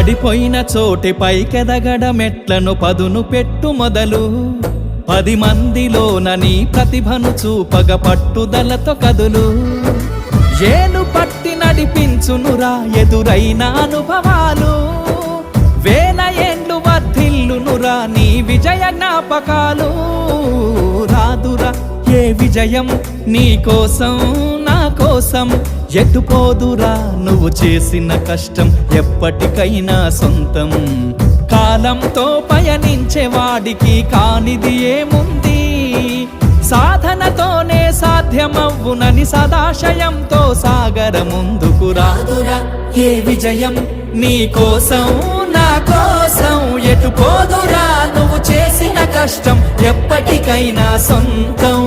పడిపోయిన చోటి పైకెదగడ మెట్లను పదును పెట్టు మొదలు 10 మందిలోన నీ ప్రతిభను చూపగ పట్టుదలతో కదులు ఏలు పట్టి నడిపించునురా ఎదురైన అనుభవాలు వేల ఏండ్లు వర్ధిల్లునురా నీ విజయ జ్ఞాపకాలు రాదురా ఏ విజయం నీ కోసం నా కోసం ఎటుపోదురా నువ్వు చేసిన కష్టం ఎప్పటికైనా సొంతం కాలంతో పయనించే వాడికి కానిది ఏముంది సాధనతోనే సాధ్యమవ్వునని సదాశయంతో సాగర ముందుకు రాదురా ఏ విజయం నీ కోసం నా కోసం ఎటుపోదురా నువ్వు చేసిన కష్టం ఎప్పటికైనా సొంతం